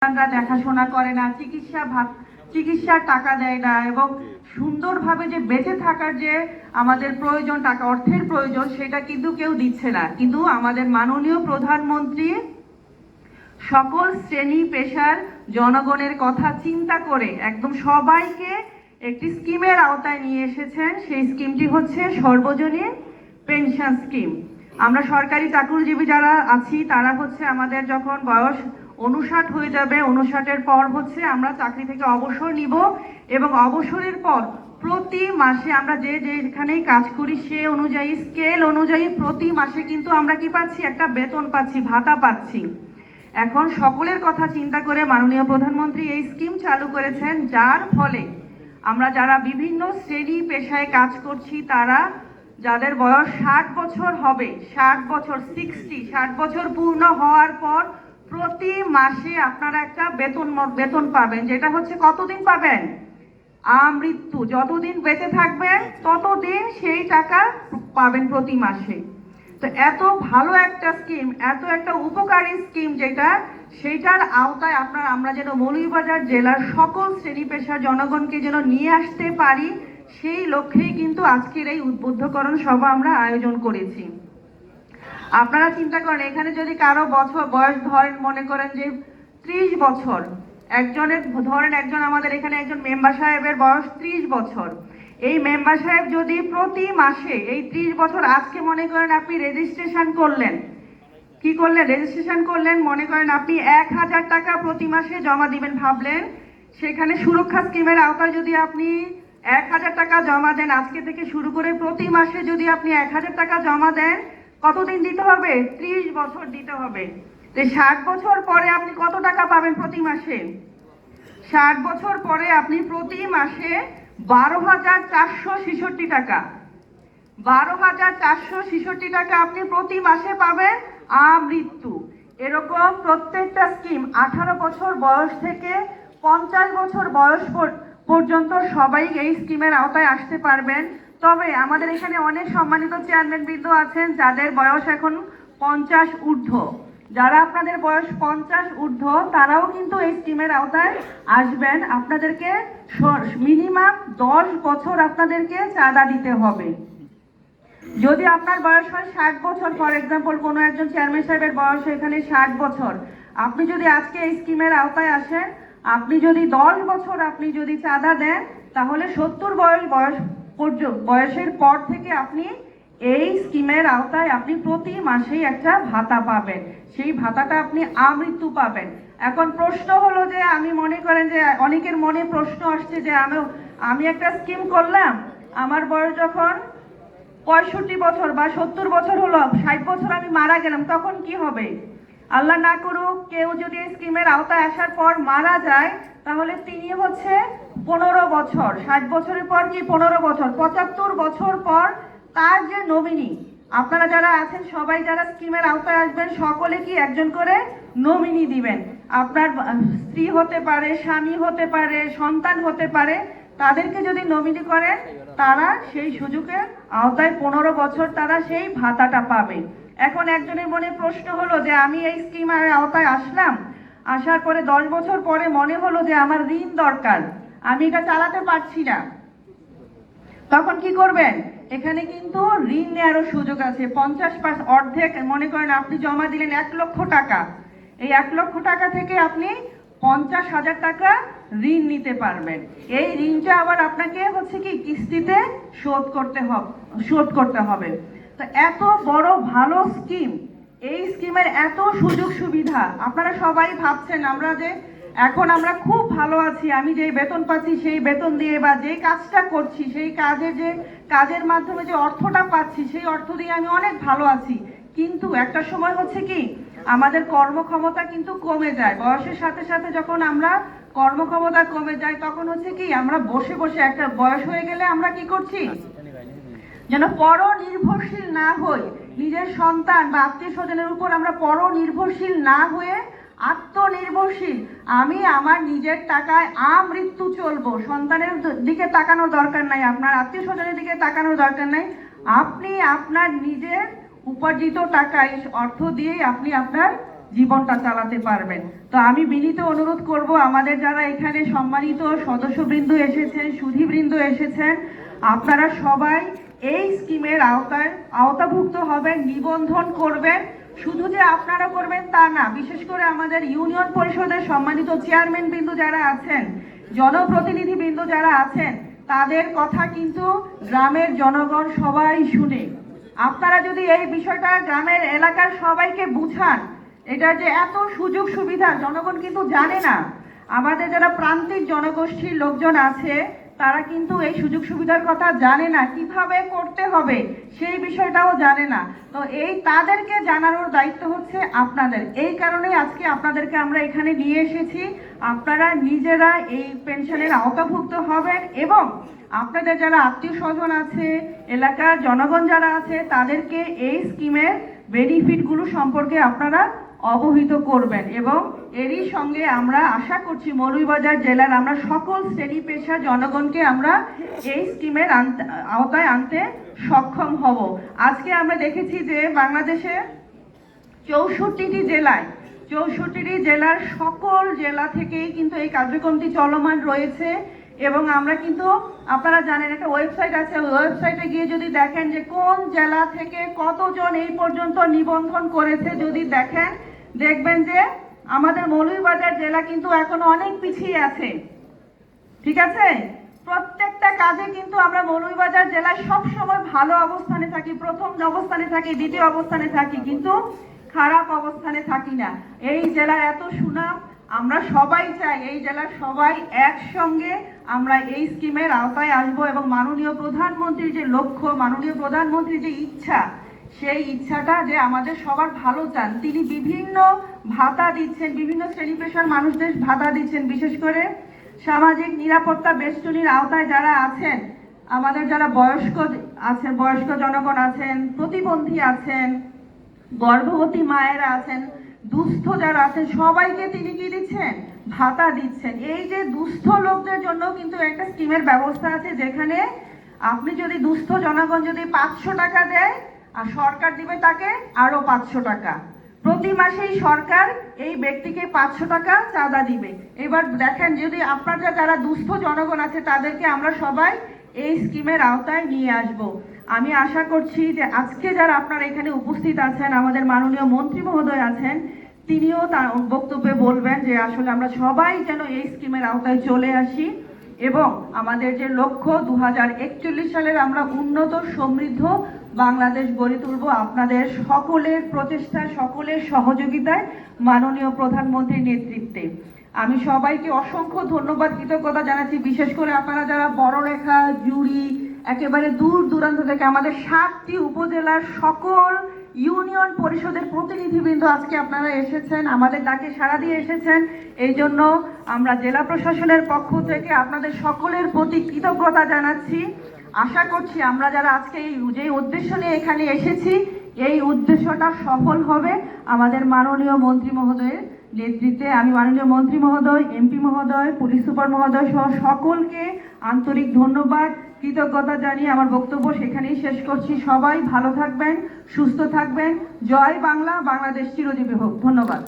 দেখাশোনা করে না, চিকিৎসার টাকা দেয় না এবং সুন্দরভাবে যে বেঁচে থাকার যে আমাদের প্রয়োজন, টাকা অর্থের প্রয়োজন, সেটা কিন্তু কেউ দিচ্ছে না। কিন্তু আমাদের মাননীয় প্রধানমন্ত্রী সকল শ্রেণী পেশার জনগণের কথা চিন্তা করে একদম সবাইকে একটি স্কিমের আওতায় নিয়ে এসেছেন। সেই স্কিমটি হচ্ছে সর্বজনীন পেনশন স্কিম। আমরা সরকারি চাকরিজীবী যারা আছি তারা হচ্ছে আমাদের যখন বয়স 59 হয়ে যাবে, 59-এর পর হচ্ছে আমরা চাকরি থেকে অবসর নিব এবং অবসরের পর প্রতি মাসে আমরা যেখানেই কাজ করি সে অনুযায়ী স্কেল অনুযায়ী প্রতি মাসে কিন্তু আমরা কি পাচ্ছি, একটা বেতন পাচ্ছি, ভাতা পাচ্ছি। এখন সকলের কথা চিন্তা করে মাননীয় প্রধানমন্ত্রী এই স্কিম চালু করেছেন, যার ফলে আমরা যারা বিভিন্ন শ্রেণী পেশায় কাজ করছি তারা যাদের বয়স 60 বছর হবে, 60 বছর 60 বছর পূর্ণ হওয়ার পর প্রতি মাসে আপনারা একটা বেতন পাবেন, যেটা হচ্ছে কতদিন পাবেন, আমৃত্যু, যতদিন বেঁচে থাকবেন ততদিন সেই টাকা পাবেন প্রতি মাসে। তো এত ভালো একটা স্কিম, এত একটা উপকারী স্কিম যেটা, সেইটার আওতায় আমরা যেন মৌলভীবাজার জেলার সকল শ্রেণী পেশার জনগণকে যেন নিয়ে আসতে পারি, সেই লক্ষ্যেই কিন্তু আজকের এই উদ্বুদ্ধকরণ সভা আমরা আয়োজন করেছি। আপনারা চিন্তা করেন, এখানে যদি কারো বয়স ধরেন, মনে করেন যে 30 বছর, একজন আমাদের এখানে একজন মেম্বার সাহেবের বয়স 30 বছর। এই মেম্বার সাহেব যদি প্রতি মাসে এই 30 বছর, আজকে মনে করেন আপনি রেজিস্ট্রেশন করলেন, রেজিস্ট্রেশন করলেন, মনে করেন আপনি 1000 টাকা প্রতি মাসে জমা দিবেন ভাবলেন, সেখানে সুরক্ষা স্কিমের আওতায় যদি আপনি 1000 টাকা জমা দেন, আজকে থেকে শুরু করে প্রতি মাসে যদি আপনি 1000 টাকা জমা দেন, কতদিন দিতে হবে, 30 বছর দিতে হবে। তো 60 বছর পরে আপনি কত টাকা পাবেন প্রতি মাসে? 60 বছর পরে আপনি প্রতি মাসে 12,466 টাকা, 12,466 টাকা আপনি প্রতি মাসে পাবেন আমৃত্যু। এরকম প্রত্যেকটা স্কিম 18 বছর বয়স থেকে 50 বছর বয়স পর্যন্ত সবাই এই স্কিমের আওতায় আসতে পারবেন। তবে আমাদের এখানে অনেক সম্মানিত চেয়ারম্যান বৃন্দ আছেন যাদের বয়স এখন 50 ঊর্ধ্ব। যারা আপনাদের বয়স 50 ঊর্ধ্ব তারাও কিন্তু এই স্কিমের আওতায় আসবেন। আপনাদেরকে মিনিমাম 10 বছর আপনাদেরকে চাঁদা দিতে হবে। যদি আপনার বয়স হয় 60 বছর, ফর এক্সাম্পল কোনো একজন চেয়ারম্যান সাহেবের বয়স এখানে 60 বছর, আপনি যদি আজকে এই স্কিমের আওতায় আসেন, আপনি যদি 10 বছর আপনি যদি চাঁদা দেন, তাহলে 70 বয়সের পর থেকে আপনি এই স্কিমের আওতায় আপনি প্রতি মাসেই একটা ভাতা পাবেন। সেই ভাতাটা আপনি আমৃত্যু পাবেন। এখন প্রশ্ন হলো যে, আমি মনে করেন যে অনেকের মনে প্রশ্ন আসছে যে আমি একটা স্কিম করলাম, আমার বয়স যখন 65 বছর বা 70 বছর হলো, 60 বছর আমি মারা গেলাম, তখন কি হবে? আল্লাহ না করুক, কেউ যদি এই স্কিমের আওতায় আসার পর মারা যায়, তাহলে তিনি হচ্ছে 15 বছর, 60 বছরের পর কি 15 বছর, 75 বছর পর তার যে নমিনি, আপনারা যারা আছেন সবাই যারা স্কিমের আওতায় আসবেন সকলে কি একজন করে নমিনি দিবেন। আপনার স্ত্রী হতে পারে, স্বামী হতে পারে, সন্তান হতে পারে, তাদেরকে যদি নমিনি করেন তারা সেই সুযোগের আওতায় 15 বছর তারা সেই ভাতাটা পাবে। এখন একজনের মনে প্রশ্ন হলো যে আমি এই স্কিমের আওতায় আসলাম, আসার পরে 10 বছর পরে মনে হলো যে আমার ঋণ দরকার, আমি এটা চালাতে পারছি না, তখন কি করবেন? এখানে কিন্তু ঋণ নেওয়ারও সুযোগ আছে। 50% অর্ধেক, মনে করেন আপনি জমা দিলেন 1 লক্ষ টাকা, এই 1 লক্ষ টাকা থেকে আপনি 50,000 টাকা ঋণ নিতে পারবেন। এই ঋণটা আবার আপনাকে হচ্ছে কি কিস্তিতে শোধ করতে হবে। তো এত বড় ভালো স্কিম, এই স্কিমের এত সুযোগ সুবিধা, আপনারা সবাই ভাবছেন এখন আমরা খুব ভালো আছি, আমি যে বেতন পাচ্ছি সেই বেতন দিয়ে বা যে কাজটা করছি সেই কাজের মাধ্যমে যে অর্থটা পাচ্ছি সেই অর্থ দিয়ে আমি অনেক ভালো আছি। কিন্তু একটা সময় হচ্ছে কি আমাদের কর্মক্ষমতা কিন্তু কমে যায়, বয়সের সাথে সাথে যখন আমরা কর্মক্ষমতা কমে যায় তখন হচ্ছে কি আমরা বসে বসে, একটা বয়স হয়ে গেলে আমরা কি করছি, যেন পরনির্ভরশীল না হই, নিজের সন্তান বা আত্মীয় স্বজনের উপর আমরা পরনির্ভরশীল না হয়ে আত্মনির্ভরশীল, আমি আমার নিজের টাকায় আমৃত্যু চলবো, সন্তানের দিকে তাকানোর দরকার নাই, আপনার আত্মীয় স্বজনের দিকে তাকানোর দরকার নাই, আপনি আপনার নিজের উপার্জিত টাকায় অর্থ দিয়ে আপনি আপনার জীবনটা চালাতে পারবেন। তো আমি বিনীত অনুরোধ করব আমাদের যারা এখানে সম্মানিত সদস্যবৃন্দ এসেছেন, সুধীবৃন্দ এসেছেন, আপনারা সবাই এই স্কিমের আওতাভুক্ত হবেন, নিবন্ধন করবেন। শুধু যে আপনারা করবেন তা না, বিশেষ করে আমাদের ইউনিয়ন পরিষদের সম্মানিত চেয়ারম্যান বিন্দু যারা আছেন, জনপ্রতিনিধি বিন্দু যারা আছেন, তাদের কথা কিন্তু গ্রামের জনগণ সবাই শুনে। আপনারা যদি এই বিষয়টা গ্রামের এলাকার সবাইকে বুঝান, এটা যে এত সুযোগ সুবিধা জনগণ কিন্তু জানে না। আমাদের যারা প্রান্তিক জনগোষ্ঠীর লোকজন আছে তারা কিন্তু এই সুযোগ সুবিধার কথা জানে না, কিভাবে করতে হবে সেই বিষয়টাও জানে না। তো এই তাদেরকে জানানোর দায়িত্ব হচ্ছে আপনাদের। এই কারণেই আজকে আপনাদেরকে আমরা এখানে নিয়ে এসেছি। আপনারা নিজেরা এই পেনশনের আওতাভুক্ত হবেন এবং আপনাদের যারা আত্মীয় স্বজন আছে, এলাকার জনগণ যারা আছে, তাদেরকে এই স্কিমের বেনিফিটগুলো সম্পর্কে আপনারা অবহিত করবেন। এবং এরই সঙ্গে আমরা আশা করছি মৌলভীবাজার জেলার আমরা সকল শ্রেণী পেশা জনগণকে আমরা এই স্কিমের আওতায় আনতে সক্ষম হব। আজকে আমরা দেখেছি যে বাংলাদেশে 64টি জেলার সকল জেলা থেকেই কিন্তু এই কার্যক্রমটি চলমান রয়েছে। এবং আমরা কিন্তু আপনারা জানেন একটা ওয়েবসাইট আছে, ওই ওয়েবসাইটে গিয়ে যদি দেখেন যে কোন জেলা থেকে কতজন এই পর্যন্ত নিবন্ধন করেছে, যদি দেখবেন যে আমাদের মৌলভীবাজার জেলা কিন্তু এখনো অনেক পিছিয়ে আছে। ঠিক আছে, প্রত্যেকটা কাজে কিন্তু আমরা মৌলভীবাজার জেলায় সবসময় ভালো অবস্থানে থাকি, প্রথম অবস্থানে থাকি, দ্বিতীয় অবস্থানে থাকি, কিন্তু খারাপ অবস্থানে থাকি না। এই জেলার এত সুনাম, আমরা সবাই চাই এই জেলার সবাই একসঙ্গে আমরা এই স্কিমের আওতায় আসবো এবং মাননীয় প্রধানমন্ত্রীর যে লক্ষ্য, মাননীয় প্রধানমন্ত্রীর যে ইচ্ছা, সেই ইচ্ছাটা যে আমাদের সবার ভালো চান। তিনি বিভিন্ন ভাতা দিচ্ছেন, বিভিন্ন শ্রেণী পেশার মানুষদের ভাতা দিচ্ছেন, বিশেষ করে সামাজিক নিরাপত্তা বেষ্টনীর আওতায় যারা আছেন, আমাদের যারা বয়স্ক আছেন, বয়স্ক জনগণ আছেন, প্রতিবন্ধী আছেন, গর্ভবতী মায়েরা আছেন, দুস্থ যারা আছেন, সবাইকে তিনি কি দিচ্ছেন? ভাতা দিচ্ছেন। এই যে দুস্থ লোকদের জন্য কিন্তু একটা স্কিমের ব্যবস্থা আছে, যেখানে আপনি যদি দুস্থ জনগণ যদি 500 টাকা দেয় আর সরকার দিবে তাকে আরো 500 টাকা। প্রতি মাসেই সরকার এই ব্যক্তিকে 500 টাকা চাঁদা দিবে। এবার দেখেন, যদি আপনারা যারা দুস্থ জনগণ আছে তাদেরকে আমরা সবাই এই স্কিমের আওতায় নিয়ে আসব। আমি আশা করছি যে আজকে যারা আপনারা এখানে উপস্থিত আছেন, আমাদের মাননীয় মন্ত্রী মহোদয় আছেন, তিনিও তার বক্তব্যে বলবেন যে আসলে আমরা সবাই যেন এই স্কিমের আওতায় চলে আসি এবং আমাদের যে লক্ষ্য 2041 সালের আমরা উন্নত সমৃদ্ধ বাংলাদেশ গড়ে তুলব আপনাদের সকলের প্রচেষ্টা, সকলের সহযোগিতায়, মাননীয় প্রধানমন্ত্রীর নেতৃত্বে। আমি সবাইকে অসংখ্য ধন্যবাদ, কৃতজ্ঞতা জানাচ্ছি। বিশেষ করে আপনারা যারা বড়লেখা, জুড়ি, একেবারে দূর দূরান্ত থেকে আমাদের 7টি উপজেলার সকল ইউনিয়ন পরিষদের প্রতিনিধিবৃন্দ আজকে আপনারা এসেছেন, আমাদের ডাকে সাড়া দিয়ে এসেছেন। এই জন্য আমরা জেলা প্রশাসনের পক্ষ থেকে আপনাদের সকলের প্রতি কৃতজ্ঞতা জানাচ্ছি। আশা করছি আমরা যারা আজকে যে উদ্দেশ্য নিয়ে এখানে এসেছি, এই উদ্দেশ্যটা সফল হবে আমাদের মাননীয় মন্ত্রী মহোদয়ের নেতৃত্বে। আমি মাননীয় মন্ত্রী মহোদয়, এমপি মহোদয়, পুলিশ সুপার মহোদয় সহ সকলকে আন্তরিক ধন্যবাদ, কৃতজ্ঞতা জানিয়ে আমার বক্তব্য সেখানেই শেষ করছি। সবাই ভালো থাকবেন, সুস্থ থাকবেন। জয় বাংলা, বাংলাদেশ চিরজীবী হোক। ধন্যবাদ।